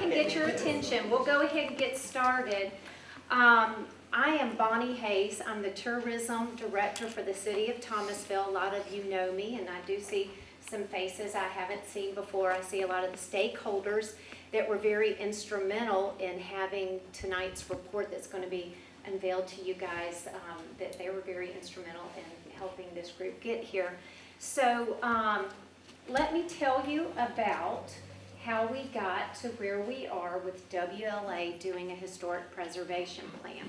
can get your attention, we'll go ahead and get started. I am Bonnie Hayes. I'm the Tourism Director for the City of Thomasville. A lot of you know me, and I do see some faces I haven't seen before. I see a lot of the stakeholders that were very instrumental in having tonight's report that's going to be unveiled to you guys, that they were very instrumental in helping this group get here. So let me tell you about how we got to where we are with WLA doing a historic preservation plan.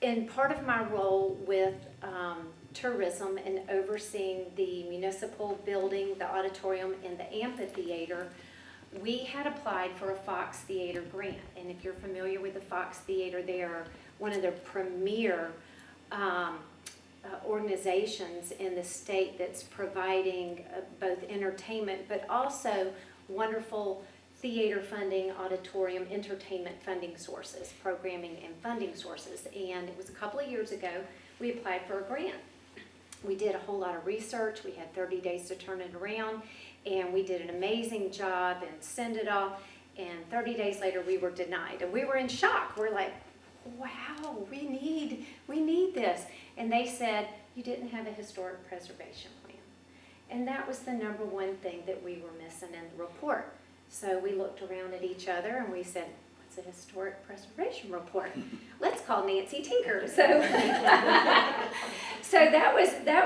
In part of my role with tourism and overseeing the municipal building, the auditorium, and the amphitheater, we had applied for a Fox Theater grant. And if you're familiar with the Fox Theater, they are one of the premier organizations in the state that's providing both entertainment but also wonderful theater funding, auditorium, entertainment funding sources, programming and funding sources. And it was a couple of years ago we applied for a grant. We did a whole lot of research. We had 30 days to turn it around, and we did an amazing job and sent it off, and 30 days later we were denied. And we were in shock. We're like, wow, we need this. And they said, you didn't have a historic preservation plan. And that was the number one thing that we were missing in the report. So we looked around at each other and we said, what's a historic preservation report? Let's call Nancy Tinker. So, so that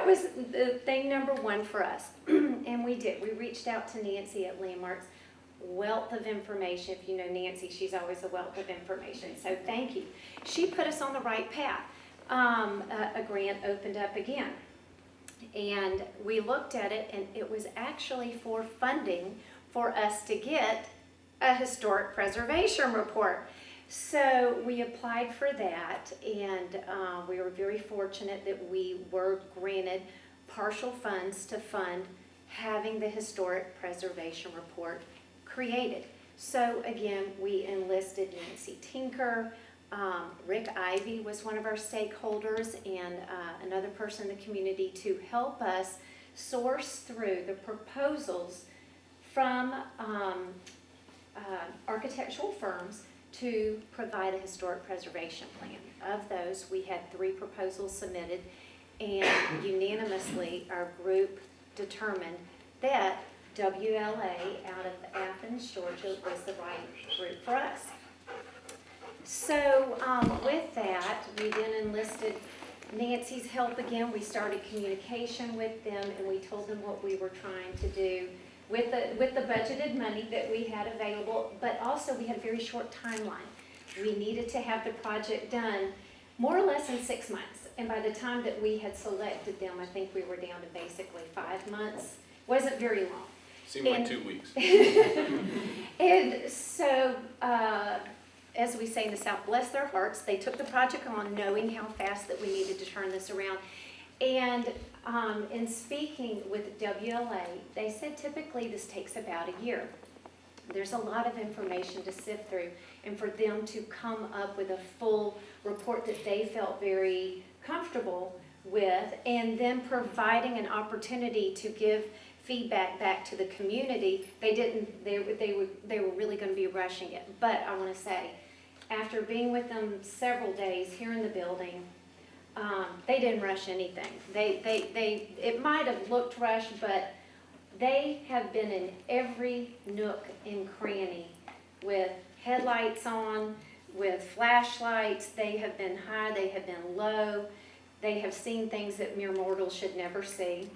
was the thing number one for us. And we did. We reached out to Nancy at Landmarks. Wealth of information. If you know Nancy, she's always a wealth of information. So thank you. She put us on the right path. A grant opened up again. And we looked at it, and it was actually for funding for us to get a historic preservation report. So we applied for that, and we were very fortunate that we were granted partial funds to fund having the historic preservation report created. So again, we enlisted Nancy Tinker. Rick Ivy was one of our stakeholders, and another person in the community to help us source through the proposals from architectural firms to provide a historic preservation plan. Of those, we had 3 proposals submitted, and unanimously our group determined that WLA out of Athens, Georgia was the right group for us. So with that, we then enlisted Nancy's help again. We started communication with them, and we told them what we were trying to do with the budgeted money that we had available, but also we had a very short timeline. We needed to have the project done more or less in 6 months. And by the time that we had selected them, I think we were down to basically 5 months. Wasn't very long. Seemed like 2 weeks. And so, as we say in the South, bless their hearts, they took the project on knowing how fast that we needed to turn this around. And in speaking with WLA, they said typically this takes about a year. There's a lot of information to sift through, and for them to come up with a full report that they felt very comfortable with, and then providing an opportunity to give feedback back to the community, they were really going to be rushing it. But I want to say, after being with them several days here in the building, they didn't rush anything. It might have looked rushed, but they have been in every nook and cranny with headlights on, with flashlights. They have been high, they have been low. They have seen things that mere mortals should never see.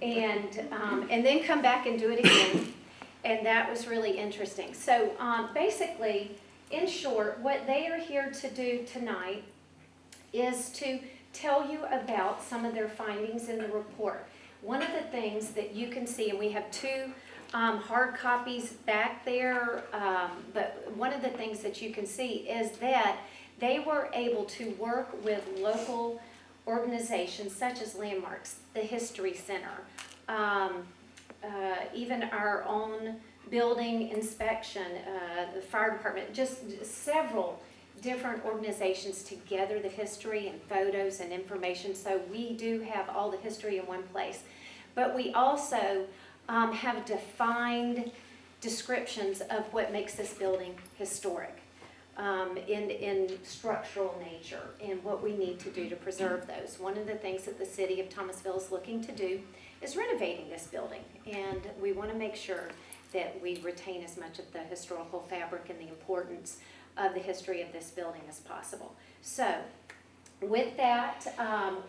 And then come back and do it again. And that was really interesting. So basically, in short, what they are here to do tonight is to tell you about some of their findings in the report. One of the things that you can see, and we have 2 hard copies back there, but one of the things that you can see is that they were able to work with local organizations such as Landmarks, the History Center, even our own building inspection, the fire department, just several different organizations to gather the history and photos and information. So we do have all the history in one place. But we also have defined descriptions of what makes this building historic in structural nature and what we need to do to preserve those. One of the things that the City of Thomasville is looking to do is renovating this building, and we want to make sure that we retain as much of the historical fabric and the importance of the history of this building as possible. So with that,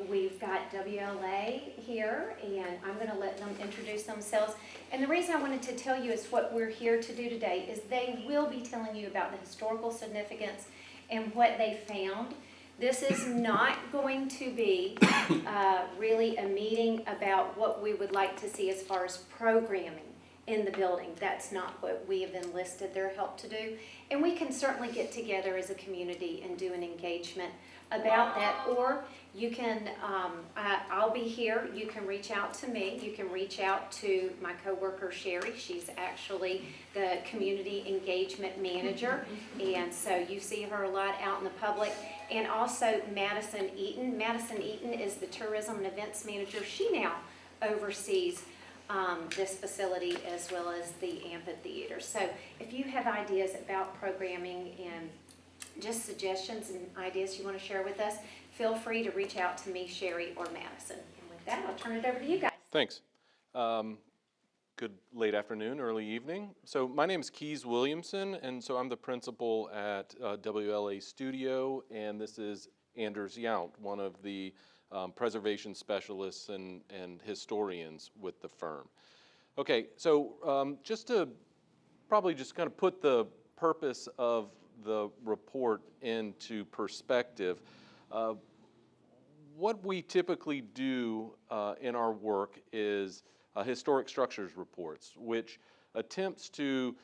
we've got WLA here, and I'm going to let them introduce themselves. And the reason I wanted to tell you is what we're here to do today is they will be telling you about the historical significance and what they found. This is not going to be really a meeting about what we would like to see as far as programming in the building. That's not what we have enlisted their help to do. And we can certainly get together as a community and do an engagement about that, or you can, I'll be here, you can reach out to me, you can reach out to my coworker Sherry. She's actually the community engagement manager, and so you see her a lot out in the public. And also Madison Eaton. Madison Eaton is the tourism and events manager. She now oversees this facility as well as the amphitheater. So if you have ideas about programming and just suggestions and ideas you want to share with us, feel free to reach out to me, Sherry, or Madison. And with that, I'll turn it over to you guys. Thanks. Good late afternoon, early evening. So my name is Keys Williamson, and so I'm the principal at WLA Studio, and this is Anders Yount, one of the preservation specialists and historians with the firm. Okay, so just to probably just kind of put the purpose of the report into perspective, what we typically do in our work is historic structures reports, which attempts to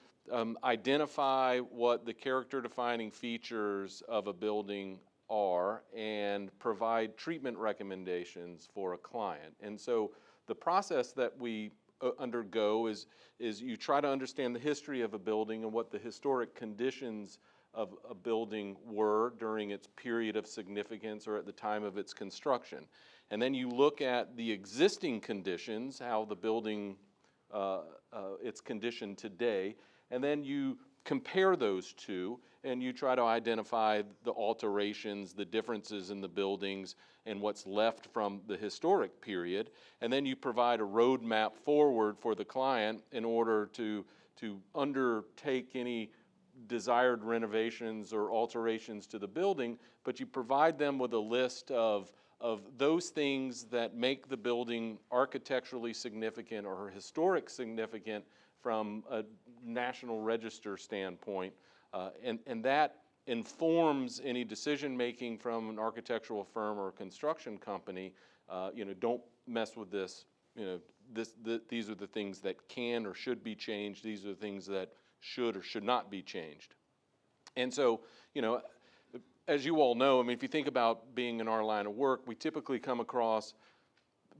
identify what the character-defining features of a building are and provide treatment recommendations for a client. And so the process that we undergo is you try to understand the history of a building and what the historic conditions of a building were during its period of significance or at the time of its construction. And then you look at the existing conditions, how the building, its condition today, and then you compare those two and you try to identify the alterations, the differences in the buildings and what's left from the historic period. And then you provide a roadmap forward for the client in order to undertake any desired renovations or alterations to the building, but you provide them with a list of those things that make the building architecturally significant or historic significant from a National Register standpoint, and that informs any decision making from an architectural firm or a construction company. Don't mess with this. These are the things that can or should be changed. These are the things that should or should not be changed. And so, as you all know, I mean, if you think about being in our line of work, we typically come across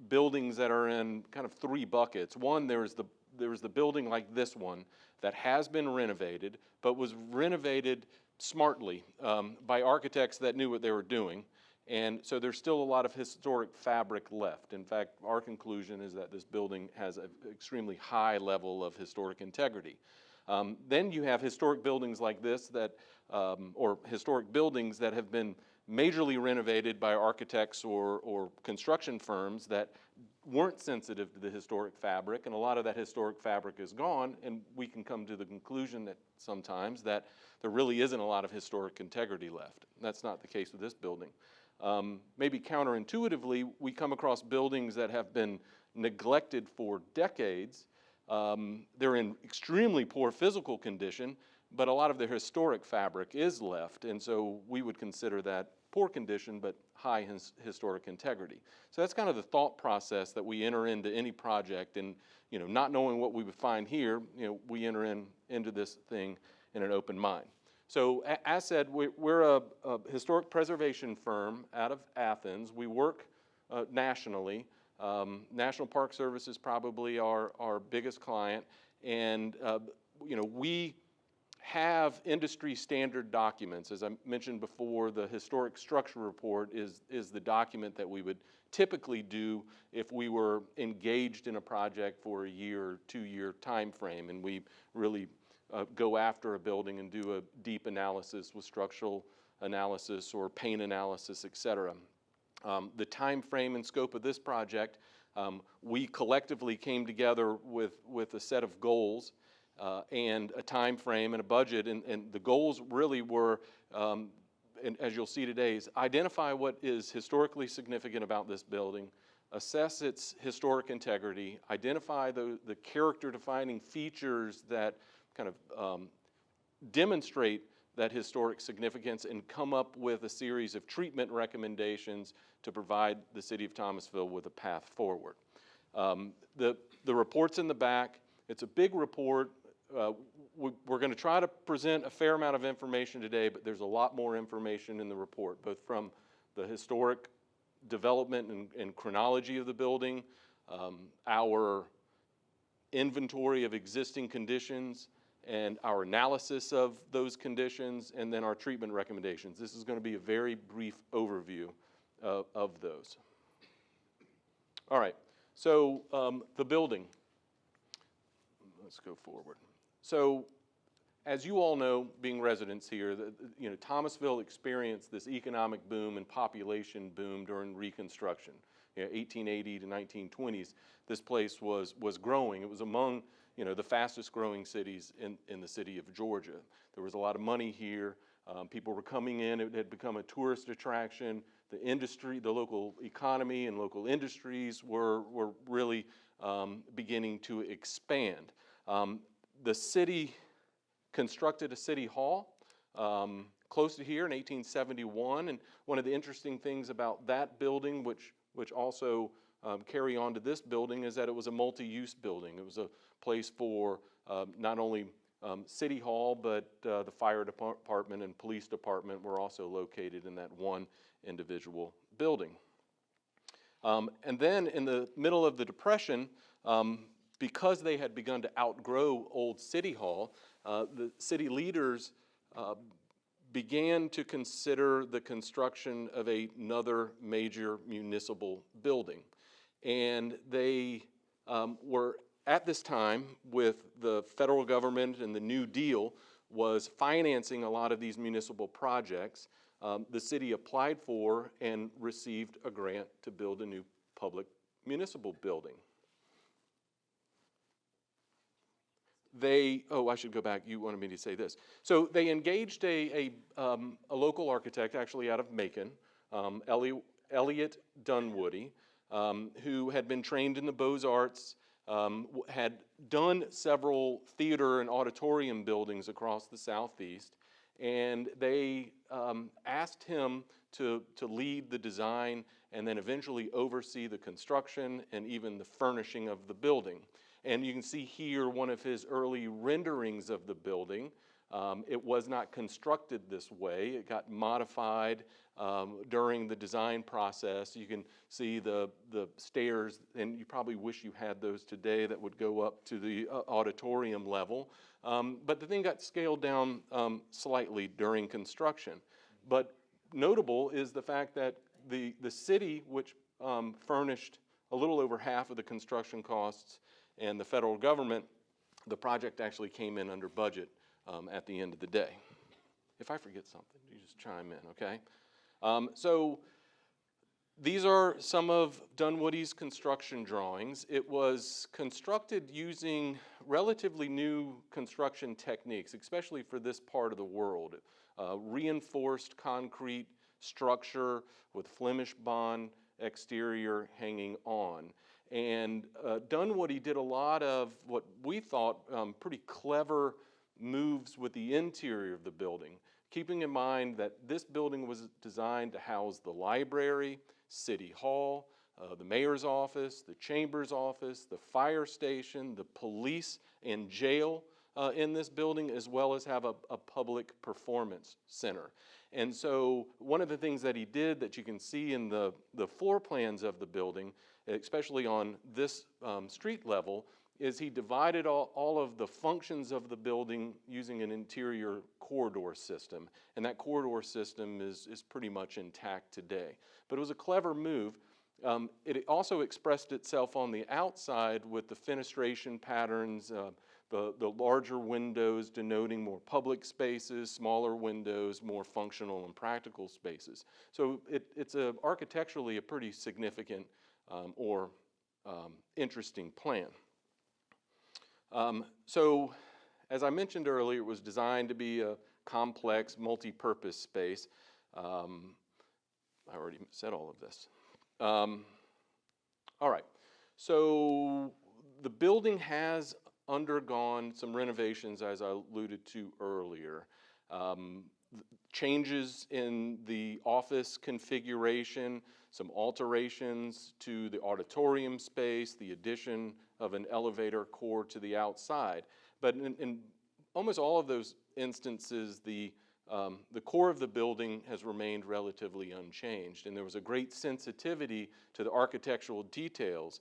buildings that are in kind of three buckets. One, there's the building like this one that has been renovated, but was renovated smartly by architects that knew what they were doing. And so there's still a lot of historic fabric left. In fact, our conclusion is that this building has an extremely high level of historic integrity. Then you have historic buildings like this or historic buildings that have been majorly renovated by architects or construction firms that weren't sensitive to the historic fabric, and a lot of that historic fabric is gone, and we can come to the conclusion that sometimes that there really isn't a lot of historic integrity left. That's not the case with this building. Maybe counterintuitively, we come across buildings that have been neglected for decades. They're in extremely poor physical condition, but a lot of their historic fabric is left, and so we would consider that poor condition but high historic integrity. So that's kind of the thought process that we enter into any project, and not knowing what we would find here, we enter into this thing in an open mind. So as said, we're a historic preservation firm out of Athens. We work nationally. National Park Service is probably our biggest client, and we have industry standard documents. As I mentioned before, the historic structure report is the document that we would typically do if we were engaged in a project for a year or 2-year time frame, and we really go after a building and do a deep analysis with structural analysis or paint analysis, et cetera. The time frame and scope of this project, we collectively came together with a set of goals and a time frame and a budget, and the goals really were, and as you'll see today, is identify what is historically significant about this building, assess its historic integrity, identify the character defining features that kind of demonstrate that historic significance, and come up with a series of treatment recommendations to provide the City of Thomasville with a path forward. The report's in the back. It's a big report. We're going to try to present a fair amount of information today, but there's a lot more information in the report, both from the historic development and chronology of the building, our inventory of existing conditions, and our analysis of those conditions, and then our treatment recommendations. This is going to be a very brief overview of those. All right, so the building. Let's go forward. So, as you all know, being residents here, Thomasville experienced this economic boom and population boom during Reconstruction. 1880 to 1920s, this place was growing. It was among the fastest growing cities in the city of Georgia. There was a lot of money here. People were coming in. It had become a tourist attraction. The industry, the local economy and local industries were really beginning to expand. The city constructed a city hall close to here in 1871, and one of the interesting things about that building, which also carry on to this building, is that it was a multi-use building. It was a place for not only City Hall, but the fire department and police department were also located in that one individual building. And then in the middle of the Depression, because they had begun to outgrow old City Hall, the city leaders began to consider the construction of another major municipal building. And they were, at this time, with the federal government and the New Deal, was financing a lot of these municipal projects. The city applied for and received a grant to build a new public municipal building. I should go back. You wanted me to say this. So they engaged a local architect, actually out of Macon, Elliott Dunwoody, who had been trained in the Beaux-Arts, had done several theater and auditorium buildings across the Southeast, and they asked him to lead the design and then eventually oversee the construction and even the furnishing of the building. And you can see here one of his early renderings of the building. It was not constructed this way. It got modified during the design process. You can see the stairs, and you probably wish you had those today, that would go up to the auditorium level. But the thing got scaled down slightly during construction. But notable is the fact that the city, which furnished a little over half of the construction costs, and the federal government, the project actually came in under budget at the end of the day. If I forget something, you just chime in, okay? So these are some of Dunwoody's construction drawings. It was constructed using relatively new construction techniques, especially for this part of the world. Reinforced concrete structure with Flemish bond exterior hanging on. And Dunwoody did a lot of what we thought pretty clever moves with the interior of the building, keeping in mind that this building was designed to house the library, City Hall, the mayor's office, the chamber's office, the fire station, the police and jail in this building, as well as have a public performance center. And so one of the things that he did that you can see in the floor plans of the building, especially on this street level, is he divided all of the functions of the building using an interior corridor system. And that corridor system is pretty much intact today. But it was a clever move. It also expressed itself on the outside with the fenestration patterns, the larger windows denoting more public spaces, smaller windows, more functional and practical spaces. So it's architecturally a pretty significant or interesting plan. So as I mentioned earlier, it was designed to be a complex, multi-purpose space. I already said all of this. All right, so the building has undergone some renovations, as I alluded to earlier. Changes in the office configuration, some alterations to the auditorium space, the addition of an elevator core to the outside. But in almost all of those instances, the core of the building has remained relatively unchanged, and there was a great sensitivity to the architectural details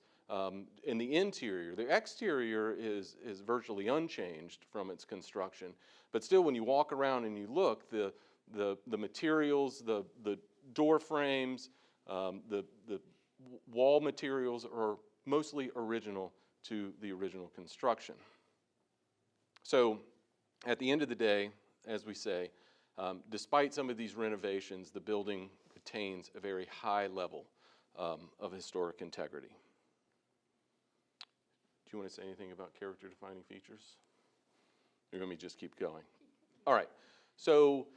in the interior. The exterior is virtually unchanged from its construction, but still, when you walk around and you look, the materials, the door frames, the wall materials are mostly original to the original construction. So, at the end of the day, as we say, despite some of these renovations, the building retains a very high level of historic integrity. Do you want to say anything about character-defining features? Or you want me to just keep going? All right. So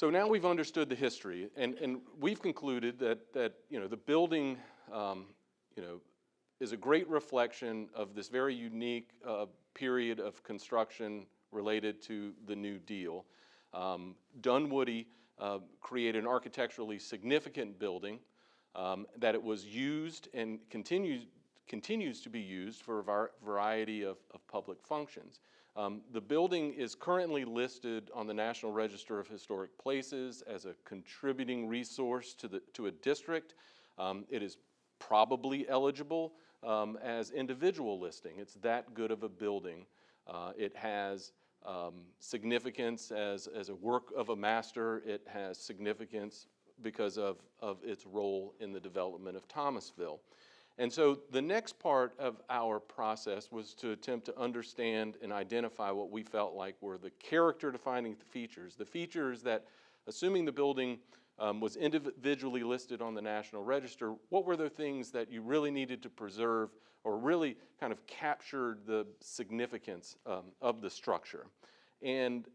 now we've understood the history, and we've concluded that the building is a great reflection of this very unique period of construction related to the New Deal. Dunwoody created an architecturally significant building, that it was used and continues to be used for a variety of public functions. The building is currently listed on the National Register of Historic Places as a contributing resource to a district. It is probably eligible as individual listing. It's that good of a building. It has significance as a work of a master. It has significance because of its role in the development of Thomasville. And so the next part of our process was to attempt to understand and identify what we felt like were the character-defining features, the features that, assuming the building was individually listed on the National Register, what were the things that you really needed to preserve or really kind of captured the significance of the structure. And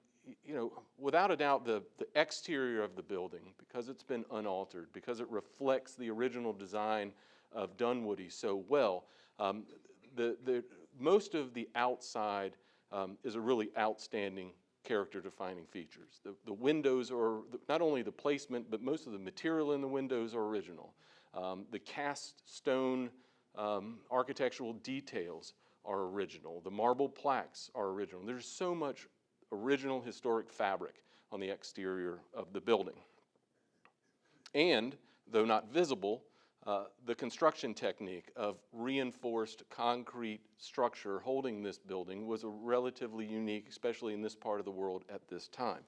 without a doubt, the exterior of the building, because it's been unaltered, because it reflects the original design of Dunwoody so well, most of the outside is a really outstanding character-defining features. The windows are, not only the placement, but most of the material in the windows are original. The cast stone architectural details are original. The marble plaques are original. There's so much original historic fabric on the exterior of the building. And, though not visible, the construction technique of reinforced concrete structure holding this building was relatively unique, especially in this part of the world at this time.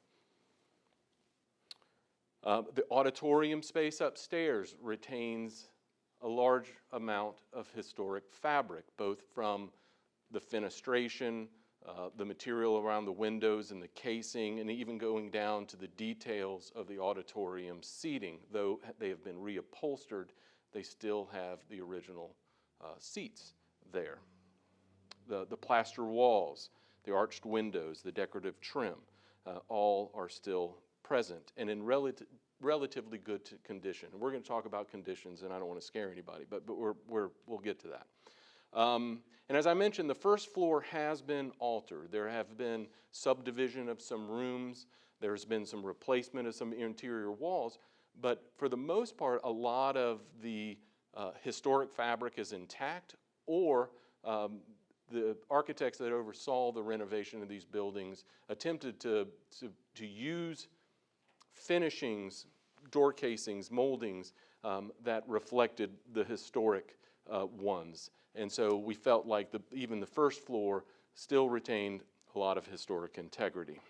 The auditorium space upstairs retains a large amount of historic fabric, both from the fenestration, the material around the windows and the casing, and even going down to the details of the auditorium seating. Though they have been reupholstered, they still have the original seats there. The plaster walls, the arched windows, the decorative trim, all are still present and in relatively good condition. And we're going to talk about conditions, and I don't want to scare anybody, but we'll get to that. And as I mentioned, the first floor has been altered. There have been subdivision of some rooms. There's been some replacement of some interior walls. But for the most part, a lot of the historic fabric is intact, or the architects that oversaw the renovation of these buildings attempted to use finishings, door casings, moldings that reflected the historic ones. And so we felt like even the first floor still retained a lot of historic integrity.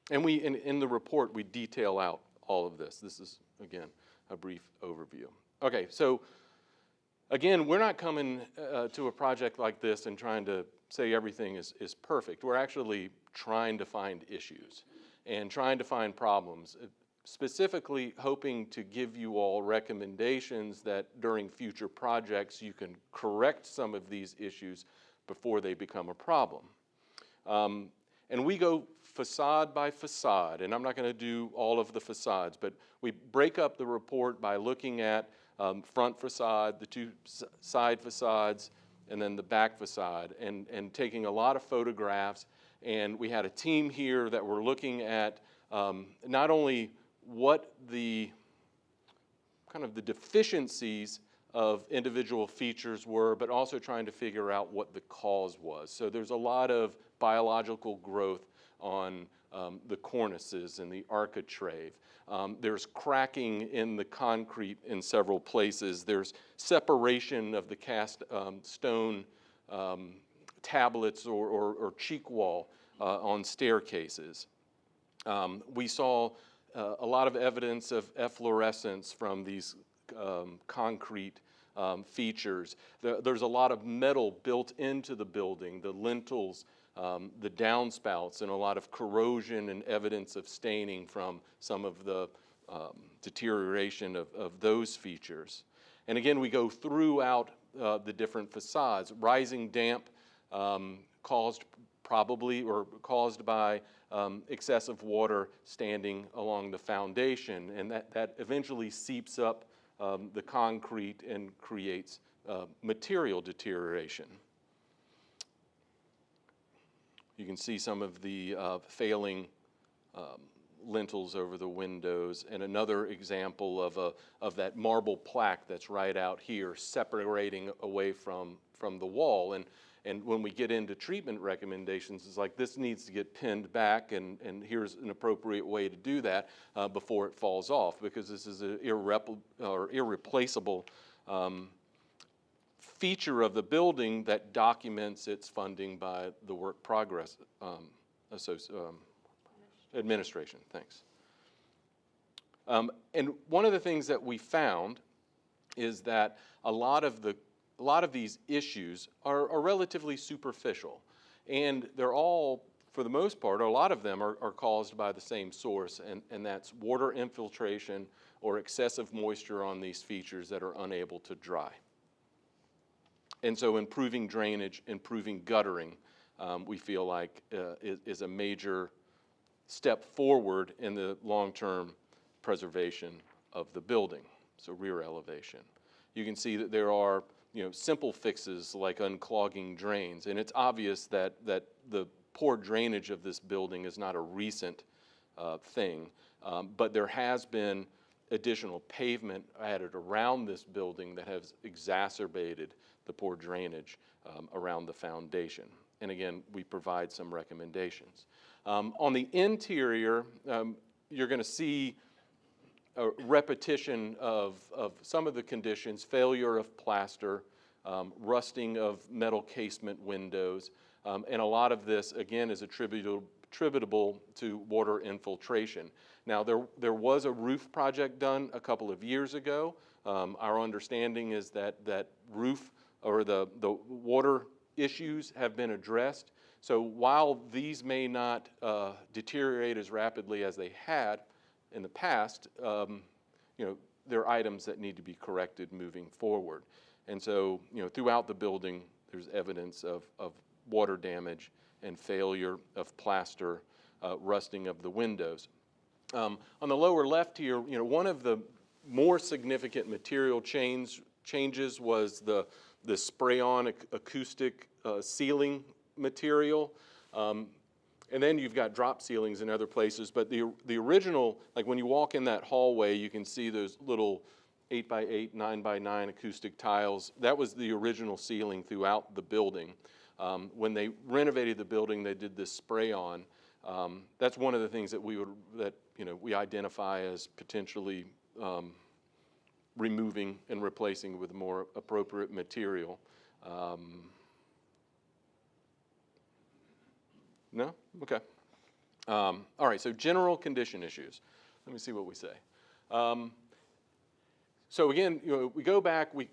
And in the report, we detail out all of this. This is, again, a brief overview. Okay, so again, we're not coming to a project like this and trying to say everything is perfect. We're actually trying to find issues and trying to find problems, specifically hoping to give you all recommendations that during future projects you can correct some of these issues before they become a problem. And we go facade by facade, and I'm not going to do all of the facades, but we break up the report by looking at front facade, the two side facades, and then the back facade, and taking a lot of photographs. And we had a team here that were looking at not only what the kind of the deficiencies of individual features were, but also trying to figure out what the cause was. So there's a lot of biological growth on the cornices and the architrave. There's cracking in the concrete in several places. There's separation of the cast stone tablets or cheek wall on staircases. We saw a lot of evidence of efflorescence from these concrete features. There's a lot of metal built into the building, the lintels, the downspouts, and a lot of corrosion and evidence of staining from some of the deterioration of those features. And again, we go throughout the different facades. Rising damp caused by excessive water standing along the foundation, and that eventually seeps up the concrete and creates material deterioration. You can see some of the failing lintels over the windows, and another example of that marble plaque that's right out here separating away from the wall. And when we get into treatment recommendations, it's like this needs to get pinned back, and here's an appropriate way to do that before it falls off, because this is an irreplaceable feature of the building that documents its funding by the work progress administration. Thanks. And one of the things that we found is that a lot of these issues are relatively superficial, and they're all, for the most part, a lot of them are caused by the same source, and that's water infiltration or excessive moisture on these features that are unable to dry. And so improving drainage, improving guttering, we feel like is a major step forward in the long-term preservation of the building, so rear elevation. You can see that there are simple fixes like unclogging drains, and it's obvious that the poor drainage of this building is not a recent thing, but there has been additional pavement added around this building that has exacerbated the poor drainage around the foundation. And again, we provide some recommendations. On the interior, you're going to see a repetition of some of the conditions: failure of plaster, rusting of metal casement windows, and a lot of this, again, is attributable to water infiltration. Now, there was a roof project done a couple of years ago. Our understanding is that roof or the water issues have been addressed. So while these may not deteriorate as rapidly as they had in the past, there are items that need to be corrected moving forward. And so, throughout the building, there's evidence of water damage and failure of plaster, rusting of the windows. On the lower left here, one of the more significant material changes was the spray-on acoustic ceiling material. And then you've got drop ceilings in other places, but the original, like when you walk in that hallway, you can see those little 8x8, 9x9 acoustic tiles. That was the original ceiling throughout the building. When they renovated the building, they did this spray-on. That's one of the things that we identify as potentially removing and replacing with more appropriate material. No? Okay. All right, so general condition issues. Let me see what we say. So again, we go back, we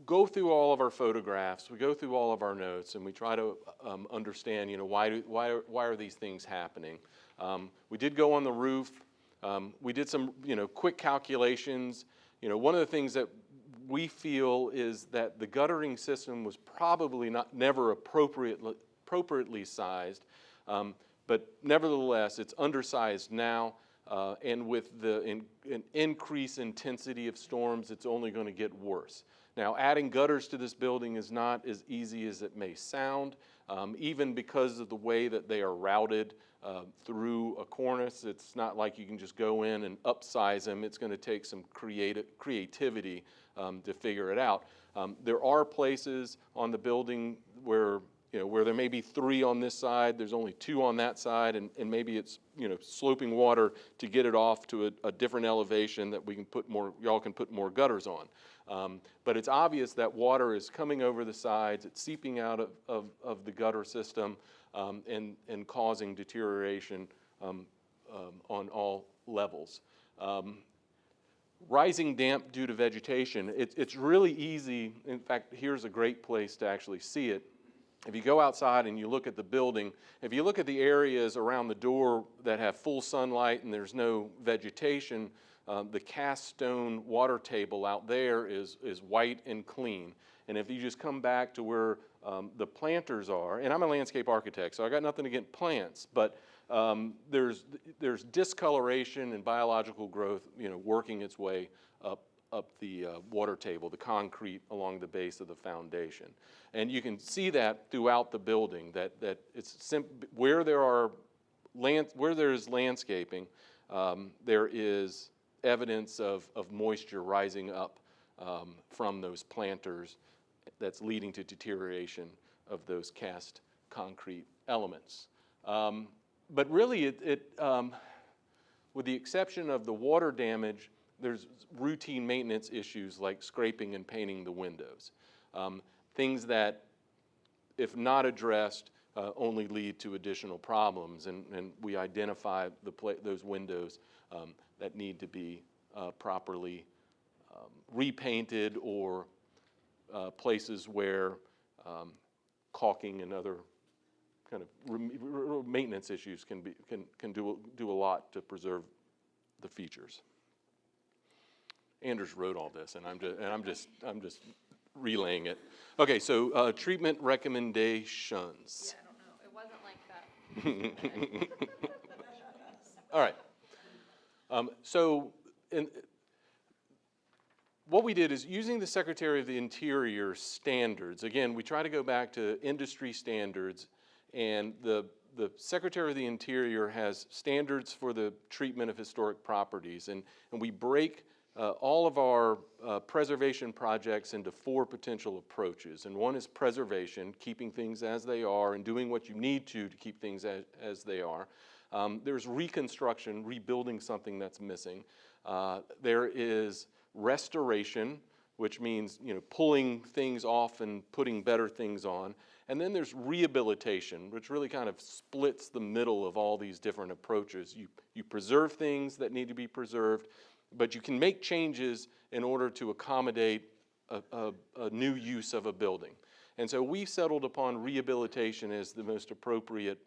go through all of our photographs, we go through all of our notes, and we try to understand, why are these things happening? We did go on the roof. We did some, quick calculations. One of the things that we feel is that the guttering system was probably never appropriately sized, but nevertheless, it's undersized now, and with the increased intensity of storms, it's only going to get worse. Now, adding gutters to this building is not as easy as it may sound, even because of the way that they are routed through a cornice. It's not like you can just go in and upsize them. It's going to take some creativity to figure it out. There are places on the building where there may be 3 on this side, there's only 2 on that side, and maybe it's, sloping water to get it off to a different elevation that we can y'all can put more gutters on. But it's obvious that water is coming over the sides, it's seeping out of the gutter system, and causing deterioration on all levels. Rising damp due to vegetation, it's really easy. In fact, here's a great place to actually see it. If you go outside and you look at the building, if you look at the areas around the door that have full sunlight and there's no vegetation, the cast stone water table out there is white and clean. And if you just come back to where the planters are, and I'm a landscape architect, so I got nothing against plants, but there's discoloration and biological growth, working its way up the water table, the concrete along the base of the foundation. And you can see that throughout the building, that it's where there is landscaping, there is evidence of moisture rising up from those planters that's leading to deterioration of those cast concrete elements. But really, with the exception of the water damage, there's routine maintenance issues like scraping and painting the windows. Things that, if not addressed, only lead to additional problems. And we identify those windows that need to be properly repainted, or places where caulking and other kind of maintenance issues can do a lot to preserve the features. Anders wrote all this, and I'm just relaying it. Okay, so treatment recommendations. Yeah, I don't know. It wasn't like that. All right. So what we did is, using the Secretary of the Interior standards, again, we try to go back to industry standards, and the Secretary of the Interior has standards for the treatment of historic properties, and we break all of our preservation projects into 4 potential approaches. And one is preservation, keeping things as they are and doing what you need to keep things as they are. There's reconstruction, rebuilding something that's missing. There is restoration, which means pulling things off and putting better things on. And then there's rehabilitation, which really kind of splits the middle of all these different approaches. You preserve things that need to be preserved, but you can make changes in order to accommodate a new use of a building. And so we settled upon rehabilitation as the most appropriate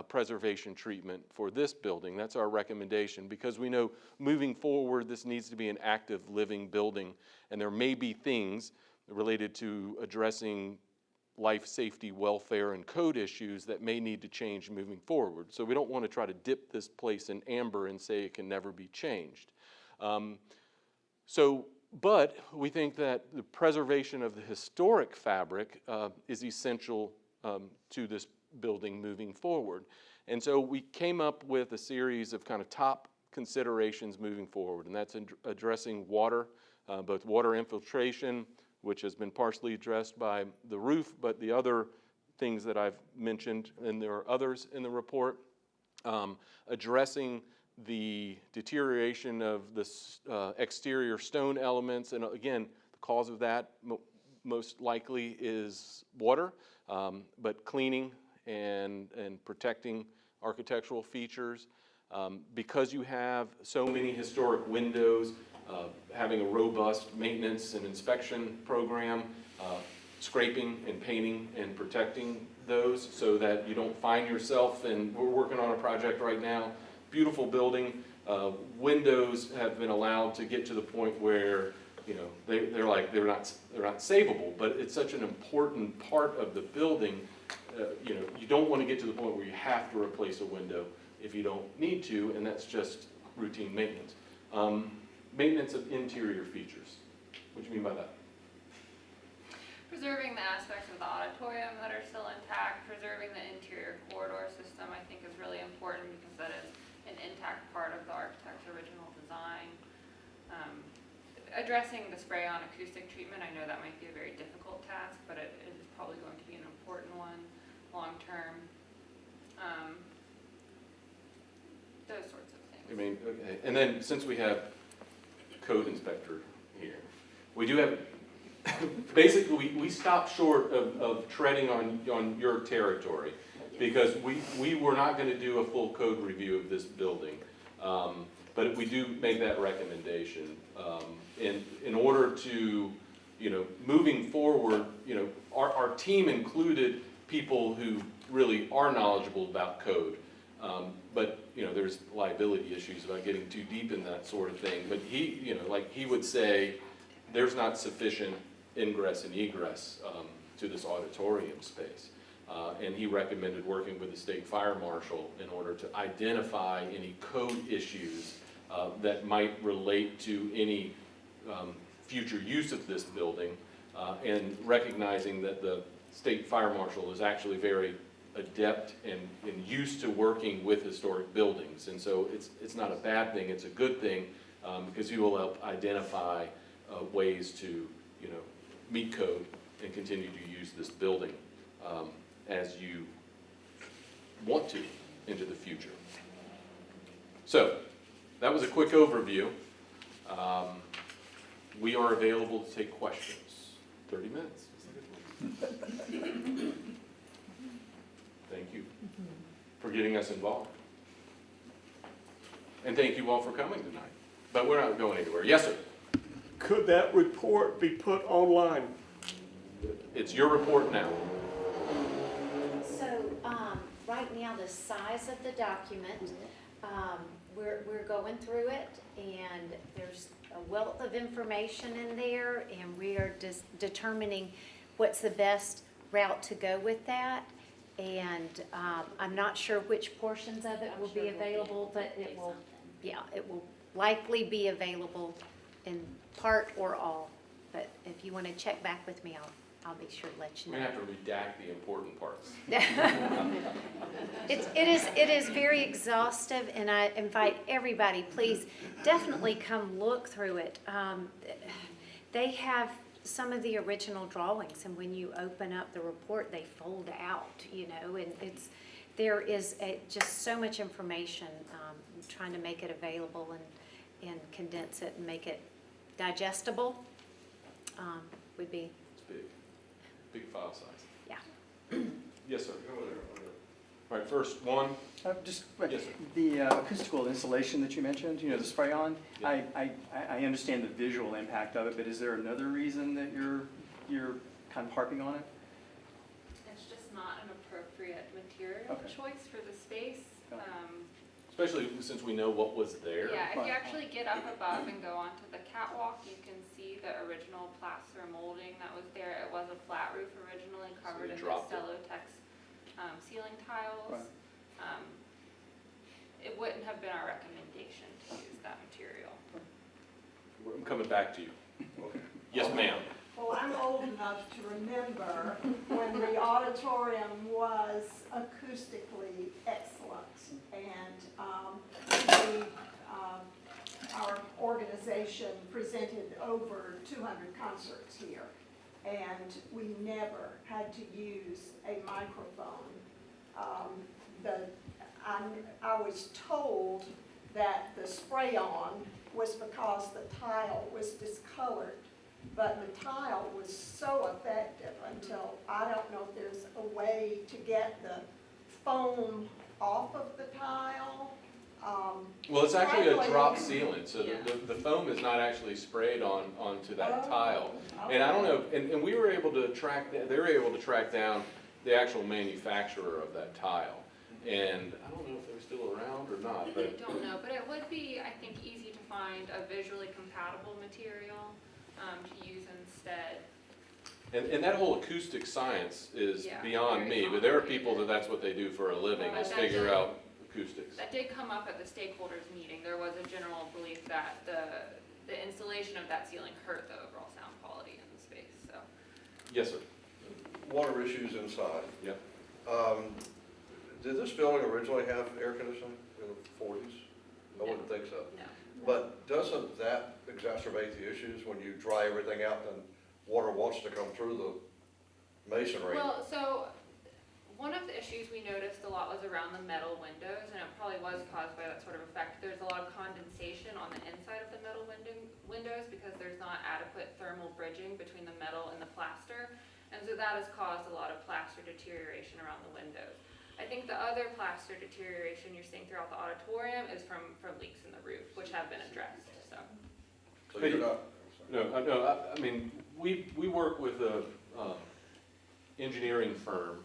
preservation treatment for this building. That's our recommendation, because we know moving forward this needs to be an active living building, and there may be things related to addressing life, safety, welfare, and code issues that may need to change moving forward. So we don't want to try to dip this place in amber and say it can never be changed. But we think that the preservation of the historic fabric is essential to this building moving forward. And so we came up with a series of kind of top considerations moving forward, and that's addressing water, both water infiltration, which has been partially addressed by the roof, but the other things that I've mentioned, and there are others in the report, addressing the deterioration of the exterior stone elements, and again, the cause of that most likely is water, but cleaning and protecting architectural features. Because you have so many historic windows, having a robust maintenance and inspection program, scraping and painting and protecting those so that you don't find yourself, and we're working on a project right now, beautiful building, windows have been allowed to get to the point where, you know, they're not savable, but it's such an important part of the building. You know, you don't want to get to the point where you have to replace a window if you don't need to, and that's just routine maintenance. Maintenance of interior features. What do you mean by that? Preserving the aspects of the auditorium that are still intact, preserving the interior corridor system, I think is really important because that is an intact part of the architect's original design. Addressing the spray-on acoustic treatment, I know that might be a very difficult task, but it is probably going to be an important one long-term. Those sorts of things. I mean, okay. And then since we have code inspector here, we do have, basically we stopped short of treading on your territory because we were not going to do a full code review of this building. But we do make that recommendation. In order to, you know, moving forward, you know, our team included people who really are knowledgeable about code. But, you know, there's liability issues about getting too deep in that sort of thing. But he, you know, like he would say, there's not sufficient ingress and egress to this auditorium space. And he recommended working with the state fire marshal in order to identify any code issues that might relate to any future use of this building, and recognizing that the state fire marshal is actually very adept and used to working with historic buildings. And so it's not a bad thing, it's a good thing, because he will help identify ways to, you know, meet code and continue to use this building as you want to into the future. So that was a quick overview. We are available to take questions. 30 minutes. Thank you for getting us involved. And thank you all for coming tonight. But we're not going anywhere. Yes, sir? Could that report be put online? It's your report now. So, right now, the size of the document, we're going through it, and there's a wealth of information in there, and we are just determining what's the best route to go with that. And I'm not sure which portions of it will be available, but it will, yeah, it will likely be available in part or all. But if you want to check back with me, I'll be sure to let you know. We're going to have to redact the important parts. It is very exhaustive, and I invite everybody, please definitely come look through it. They have some of the original drawings, and when you open up the report, they fold out, you know, and there is just so much information. Trying to make it available and condense it and make it digestible would be. It's big file size. Yeah. Yes, sir. All right, first one. Just Yes, sir. the acoustical insulation that you mentioned, you know, the spray-on. Yeah. I understand the visual impact of it, but is there another reason that you're kind of harping on it? It's just not an appropriate material Okay. choice for the space. Okay. Especially since we know what was there. Yeah, if you Right. actually get up above and go onto the catwalk, you can see the original plaster molding that was there. It was a flat roof originally, covered they in the dropped it. Celotex ceiling tiles. Right. It wouldn't have been our recommendation to use that material. I'm coming back to you. Yes, ma'am. Well, I'm old enough to remember when the auditorium was acoustically excellent, and our organization presented over 200 concerts here, and we never had to use a microphone. I was told that the spray-on was because the tile was discolored. But the tile was so effective until, I don't know if there's a way to get the foam off of the tile. Well, it's actually a drop Strangling. sealant, so Yeah. the foam is not actually sprayed onto that Oh, tile. And I don't know, and we were able to track, they were able to track down the actual manufacturer of that tile. And I don't know if they're still around or not, I but don't know, but it would be, I think, easy to find a visually compatible material to use instead. And that whole acoustic science is Yeah, beyond very me, but there are complicated. people that's what they do for a living, Well, is that figure did- out acoustics. That did come up at the stakeholders meeting. There was a general belief that the installation of that ceiling hurt the overall sound quality in the space, so. Yes, sir. Water issues inside. Yep. Did this building originally have air conditioning in the 40s? I wouldn't think so. No. But doesn't that exacerbate the issues when you dry everything out and water wants to come through the masonry? Well, so one of the issues we noticed a lot was around the metal windows, and it probably was caused by that sort of effect. There's a lot of condensation on the inside of the metal windows because there's not adequate thermal bridging between the metal and the plaster. And so that has caused a lot of plaster deterioration around the windows. I think the other plaster deterioration you're seeing throughout the auditorium is from leaks in the roof, which have been addressed, so. So you're not, No, I mean, we work with a engineering firm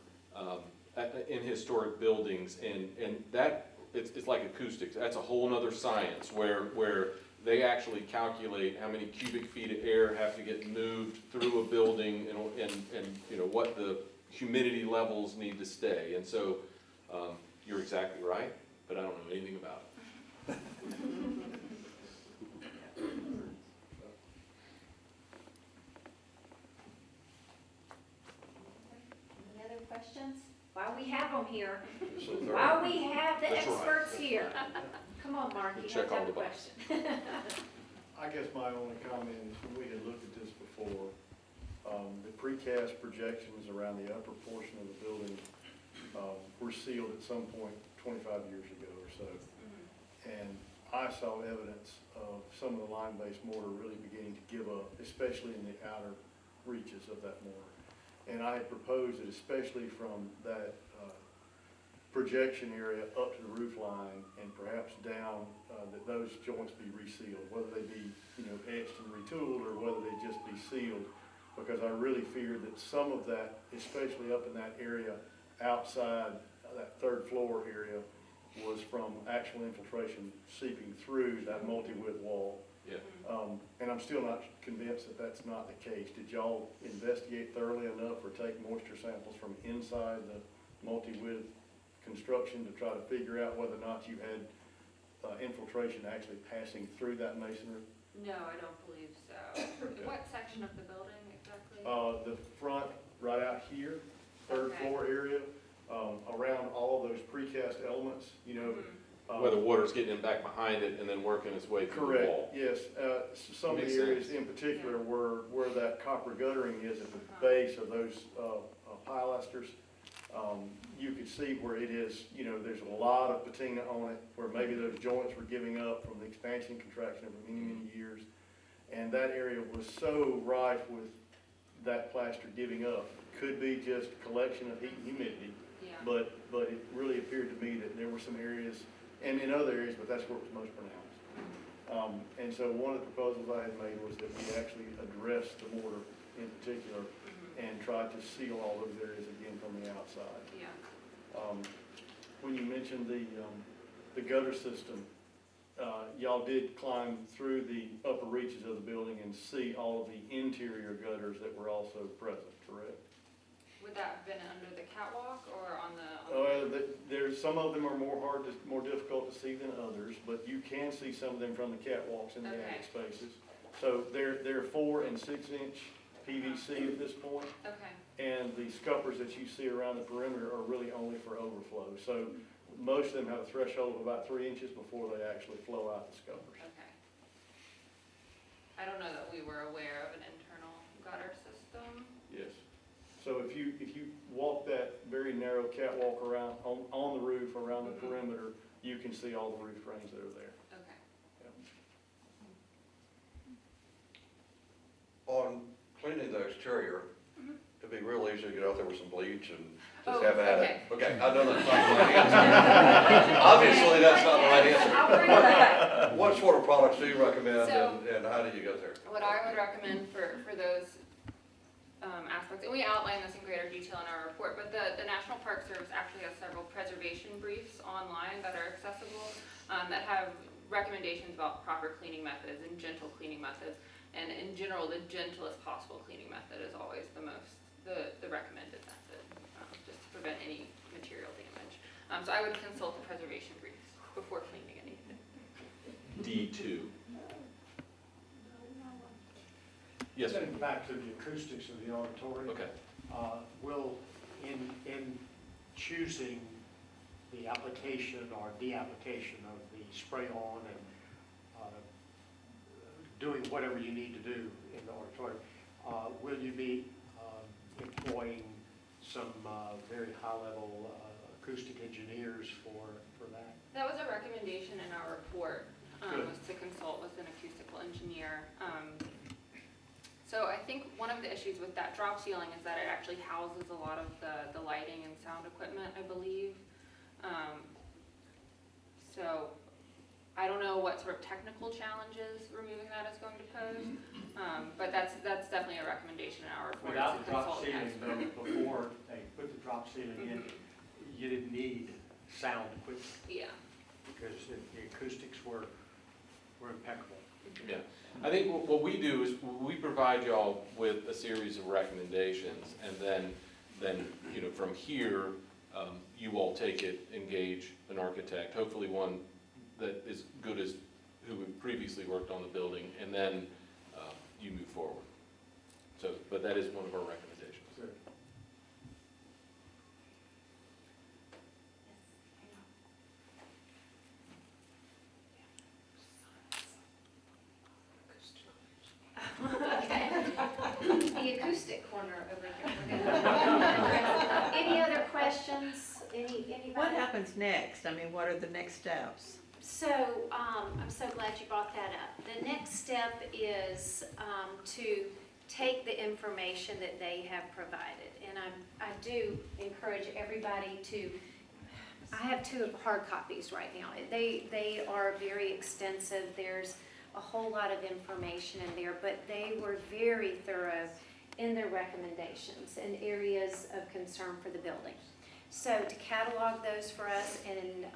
in historic buildings, and that, it's like acoustics, that's a whole nother science, where they actually calculate how many cubic feet of air have to get moved through a building, and you know, what the humidity levels need to stay, and so, you're exactly right, but I don't know anything about it. Any other questions? While we have them here, so they're- while we have the That's right. experts here. Come on, Mark, you Check have to all have a the boxes. question. I guess my only comment is when we had looked at this before, the precast projections around the upper portion of the building were sealed at some point 25 years ago or so. And I saw evidence of some of the line-based mortar really beginning to give up, especially in the outer reaches of that mortar. And I had proposed that especially from that projection area up to the roof line and perhaps down, that those joints be resealed, whether they be, you know, etched and retooled or whether they just be sealed. Because I really feared that some of that, especially up in that area outside that third floor area, was from actual infiltration seeping through that multi-width wall. Yeah. And I'm still not convinced that that's not the case. Did y'all investigate thoroughly enough or take moisture samples from inside the multi-width construction to try to figure out whether or not you had infiltration actually passing through that masonry? No, I don't believe so. What section of the building exactly? The front, right out here, third Okay. floor area, around all of those precast elements, you know. Where the water's getting in back behind it and then working its way through the Correct, wall. yes. Some of Makes the areas sense. in particular where that copper guttering is at the Uh-huh. base of those pilasters, you could see where it is, you know, there's a lot of patina on it, where maybe those joints were giving up from the expansion and contraction over many, many years. And that area was so rife with that plaster giving up. Could be just collection of heat and humidity, Yeah. but it really appeared to me that there were some areas, and in other areas, but that's where it was most pronounced. And so one of the proposals I had made was that we actually address the mortar in particular and try to seal all those areas again from the outside. Yeah. When you mentioned the gutter system, y'all did climb through the upper reaches of the building and see all of the interior gutters that were also present, correct? Would that have been under the catwalk or on the? There's, some of them are more difficult to see than others, but you can see some of them from the catwalks in the Okay. attic spaces. So they're 4 and 6 inch PVC at this point, Okay. and the scuppers that you see around the perimeter are really only for overflow. So most of them have a threshold of about 3 inches before they actually flow out the scuppers. Okay. I don't know that we were aware of an internal gutter system. Yes. So if you walk that very narrow catwalk around, on the roof, around the perimeter, you can see all the roof drains that are there. Okay. On cleaning the exterior, it'd be real easy to get out there with some bleach and Oh, just have at it. okay. Okay, I know that's not the right answer. Obviously, that's not the right answer. I'll bring it back. What sort of products do you recommend So- and how do you get there? What I would recommend for those aspects, and we outline this in greater detail in our report, but the National Park Service actually has several preservation briefs online that are accessible, that have recommendations about proper cleaning methods and gentle cleaning methods. And in general, the gentlest possible cleaning method is always the recommended method, just to prevent any material damage. So I would consult the preservation briefs before cleaning anything. D2. Yes, sir. Getting back to the acoustics of the auditorium. Okay. Will, in choosing the application or de-application of the spray-on and doing whatever you need to do in the auditorium, will you be employing some very high-level acoustic engineers for that? That was a recommendation in our report, Good. was to consult with an acoustical engineer. So I think one of the issues with that drop ceiling is that it actually houses a lot of the lighting and sound equipment, I believe. So I don't know what sort of technical challenges removing that is going to pose, but that's definitely a recommendation in our report. Without is the to drop consult an ceiling, expert. though, before they put the drop ceiling in, you didn't need sound equipment Yeah. because the acoustics were impeccable. Yeah, I think what we do is we provide y'all with a series of recommendations, and then you know, from here, you all take it, engage an architect, hopefully one that is good as who previously worked on the building, and then you move forward. So, but that is one of our recommendations. Good. The acoustic corner over here. Any other questions? Anybody? What happens next? I mean, what are the next steps? So, I'm so glad you brought that up. The next step is to take the information that they have provided. And I do encourage everybody to, I have 2 hard copies right now. They are very extensive. There's a whole lot of information in there, but they were very thorough in their recommendations and areas of concern for the building. So to catalog those for us and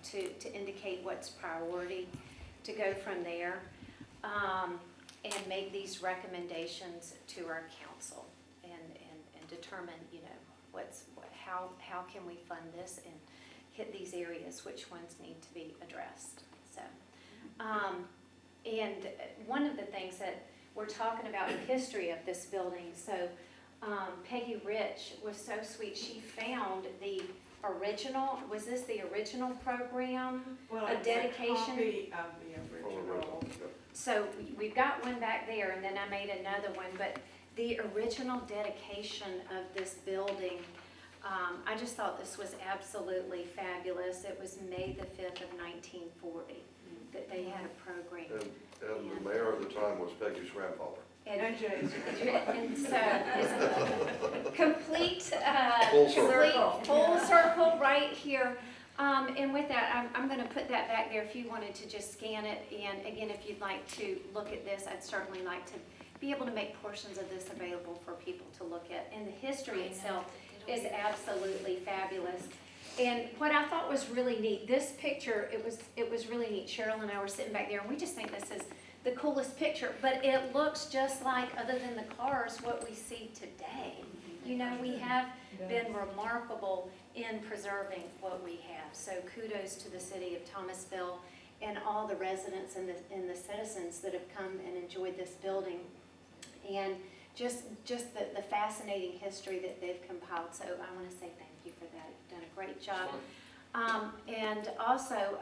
to indicate what's priority, to go from there and make these recommendations to our council and determine, you know, how can we fund this and hit these areas, which ones need to be addressed. So, and one of the things that we're talking about the history of this building, so Peggy Rich was so sweet. She found the original, was this the original program? Well, A it's dedication? copy of the From the original. original, yeah. So we've got one back there, and then I made another one, but the original dedication of this building, I just thought this was absolutely fabulous. It was May the 5th of 1940 that they had a program. And the mayor at the time was Peggy's grandfather. And Jay's. And so it's a complete, Full circle. complete full circle right here. And with that, I'm going to put that back there if you wanted to just scan it. And again, if you'd like to look at this, I'd certainly like to be able to make portions of this available for people to look at. And the history itself is absolutely fabulous. And what I thought was really neat, this picture, it was really neat. Cheryl and I were sitting back there, and we just think this is the coolest picture, but it looks just like, other than the cars, what we see today. You know, we have been remarkable in preserving what we have. So kudos to the City of Thomasville and all the residents and the citizens that have come and enjoyed this building. And just the fascinating history that they've compiled. So I want to say thank you for that. You've done a great job. And also,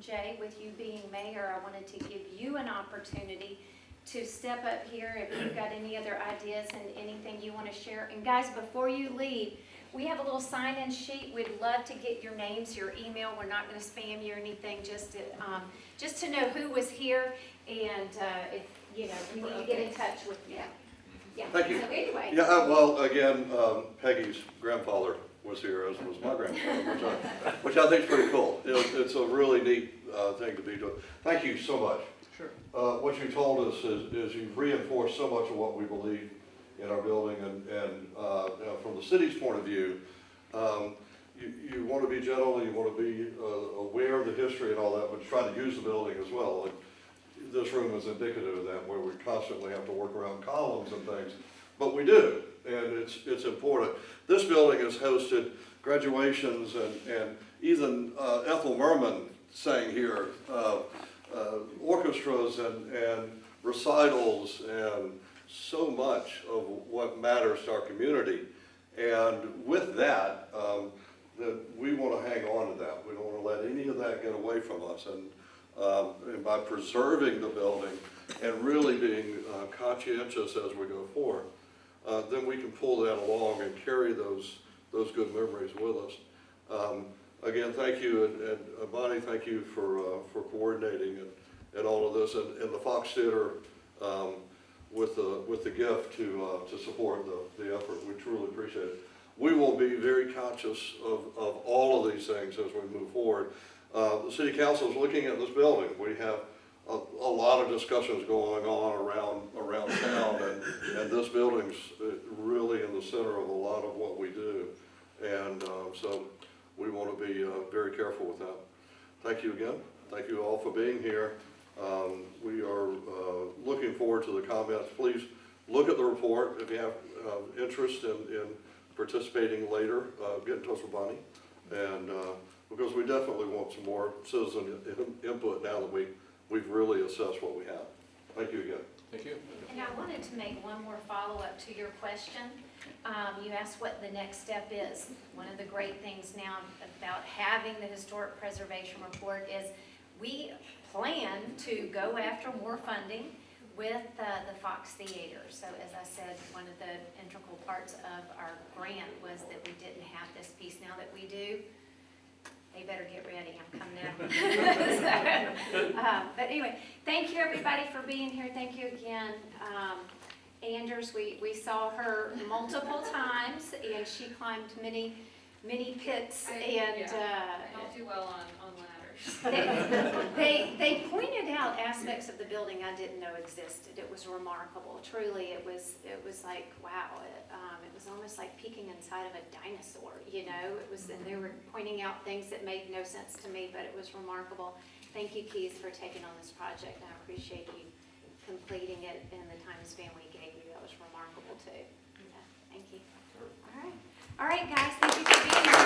Jay, with you being mayor, I wanted to give you an opportunity to step up here if you've got any other ideas and anything you want to share. And guys, before you leave, we have a little sign-in sheet. We'd love to get your names, your email. We're not going to spam you or anything, just to know who was here and if, you know, we need to get in touch with you. Yeah. Thank you. So anyway. Yeah, well, again, Peggy's grandfather was here, as was my grandfather, which I think is pretty cool. It's a really neat thing to be doing. Thank you so much. Sure. What you told us is you've reinforced so much of what we believe in our building, and you know, from the city's point of view, you want to be gentle, and you want to be aware of the history and all that, but try to use the building as well. Like, this room is indicative of that, where we constantly have to work around columns and things, but we do, and it's important. This building has hosted graduations, and even Ethel Merman sang here, orchestras and recitals, and so much of what matters to our community. And with that, we want to hang on to that. We don't want to let any of that get away from us. And by preserving the building and really being conscientious as we go forward, then we can pull that along and carry those good memories with us. Again, thank you, and Bonnie, thank you for coordinating and all of this, and the Fox Theater with the gift to support the effort. We truly appreciate it. We will be very conscious of all of these things as we move forward. The City Council is looking at this building. We have a lot of discussions going on around town, and this building's really in the center of a lot of what we do. And so we want to be very careful with that. Thank you again. Thank you all for being here. We are looking forward to the comments. Please look at the report. If you have interest in participating later, get in touch with Bonnie. And because we definitely want some more citizen input now that we've really assessed what we have. Thank you again. Thank you. And I wanted to make one more follow-up to your question. You asked what the next step is. One of the great things now about having the historic preservation report is we plan to go after more funding with the Fox Theater. So as I said, one of the integral parts of our grant was that we didn't have this piece. Now that we do, they better get ready. I'm coming out. But anyway, thank you everybody for being here. Thank you again. Anders, we saw her multiple times, and she climbed many pits. I don't do well on ladders. They pointed out aspects of the building I didn't know existed. It was remarkable. Truly, it was like, wow. It was almost like peeking inside of a dinosaur, you know. And they were pointing out things that made no sense to me, but it was remarkable. Thank you, Keith, for taking on this project. I appreciate you completing it in the time span we gave you. That was remarkable too. Yeah, thank you. All right, guys. Thank you for being here.